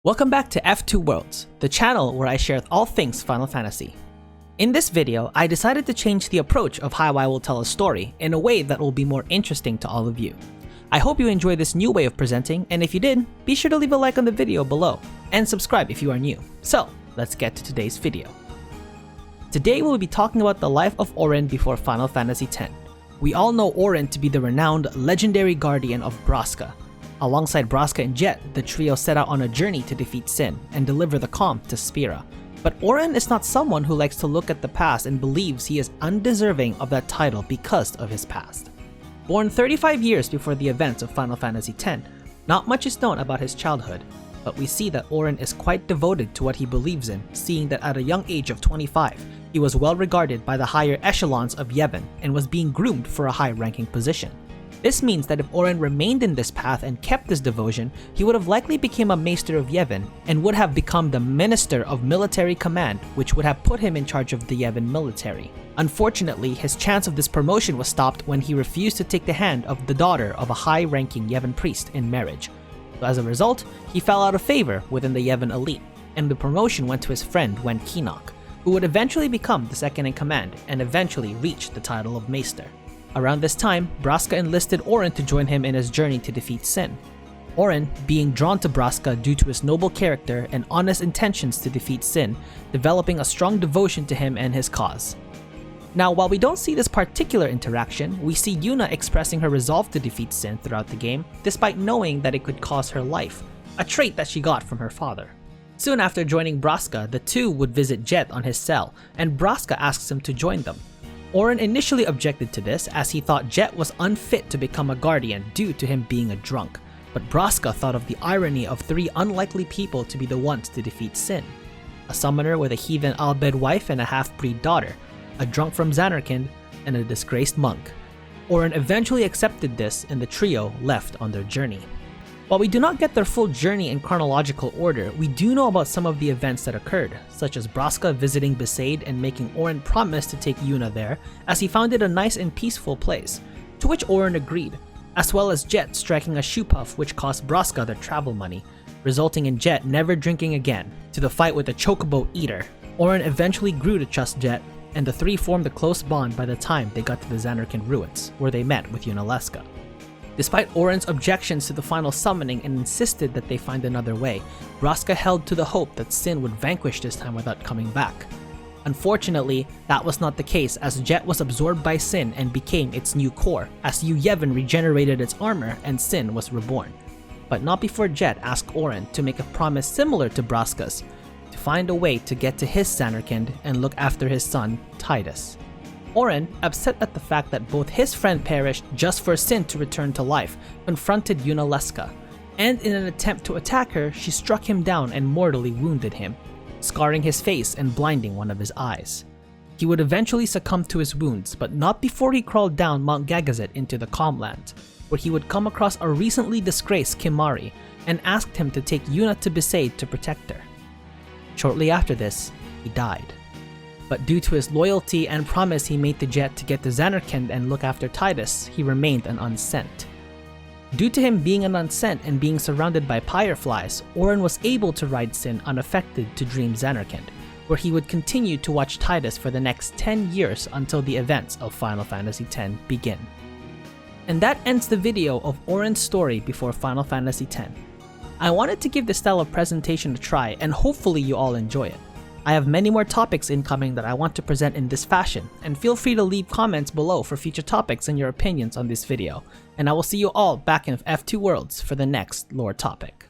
Welcome back to F2 Worlds, the channel where I share all things Final Fantasy. In this video, I decided to change the approach of how I will tell a story in a way that will be more interesting to all of you. I hope you enjoy this new way of presenting, and if you did, be sure to leave a like on the video below, and subscribe if you are new. So, let's get to today's video. Today we'll be talking about the life of Auron before Final Fantasy X. We all know Auron to be the renowned legendary guardian of Braska. Alongside Braska and Jecht, the trio set out on a journey to defeat Sin and deliver the calm to Spira. But Auron is not someone who likes to look at the past and believes he is undeserving of that title because of his past. Born 35 years before the events of Final Fantasy X, not much is known about his childhood, but we see that Auron is quite devoted to what he believes in, seeing that at a young age of 25, he was well regarded by the higher echelons of Yevon and was being groomed for a high-ranking position. This means that if Auron remained in this path and kept this devotion, he would have likely become a Maester of Yevon and would have become the Minister of Military Command, which would have put him in charge of the Yevon military. Unfortunately, his chance of this promotion was stopped when he refused to take the hand of the daughter of a high-ranking Yevon priest in marriage. So as a result, he fell out of favor within the Yevon elite, and the promotion went to his friend Wen Kinok, who would eventually become the second in command and eventually reach the title of Maester. Around this time, Braska enlisted Auron to join him in his journey to defeat Sin. Auron, being drawn to Braska due to his noble character and honest intentions to defeat Sin, developing a strong devotion to him and his cause. Now, while we don't see this particular interaction, we see Yuna expressing her resolve to defeat Sin throughout the game, despite knowing that it could cost her life, a trait that she got from her father. Soon after joining Braska, the two would visit Jecht on his cell, and Braska asks him to join them. Auron initially objected to this as he thought Jecht was unfit to become a guardian due to him being a drunk, but Braska thought of the irony of three unlikely people to be the ones to defeat Sin: a summoner with a heathen Albed wife and a half-breed daughter, a drunk from Zanarkand, and a disgraced monk. Auron eventually accepted this and the trio left on their journey. While we do not get their full journey in chronological order, we do know about some of the events that occurred, such as Braska visiting Besaid and making Auron promise to take Yuna there, as he found it a nice and peaceful place, to which Auron agreed, as well as Jecht striking a shoe puff which cost Braska their travel money, resulting in Jecht never drinking again, to the fight with the Chocobo Eater. Auron eventually grew to trust Jecht, and the three formed a close bond by the time they got to the Zanarkand ruins, where they met with Yunalesca. Despite Auron's objections to the final summoning and insisted that they find another way, Braska held to the hope that Sin would vanquish this time without coming back. Unfortunately, that was not the case as Jecht was absorbed by Sin and became its new core, as New Yevon regenerated its armor and Sin was reborn. But not before Jecht asked Auron to make a promise similar to Braska's, to find a way to get to his Zanarkand and look after his son, Tidus. Auron, upset at the fact that both his friend perished just for Sin to return to life, confronted Yunalesca, and in an attempt to attack her, she struck him down and mortally wounded him, scarring his face and blinding one of his eyes. He would eventually succumb to his wounds, but not before he crawled down Mount Gagazet into the Calmlands, where he would come across a recently disgraced Kimahri and asked him to take Yuna to Besaid to protect her. Shortly after this, he died. But due to his loyalty and promise he made to Jecht to get to Zanarkand and look after Tidus, he remained an unsent. Due to him being an unsent and being surrounded by fireflies, Auron was able to ride Sin unaffected to Dream Zanarkand, where he would continue to watch Tidus for the next 10 years until the events of Final Fantasy X begin. And that ends the video of Auron's story before Final Fantasy X. I wanted to give this style of presentation a try, and hopefully you all enjoy it. I have many more topics incoming that I want to present in this fashion, and feel free to leave comments below for future topics and your opinions on this video, and I will see you all back in F2 Worlds for the next lore topic.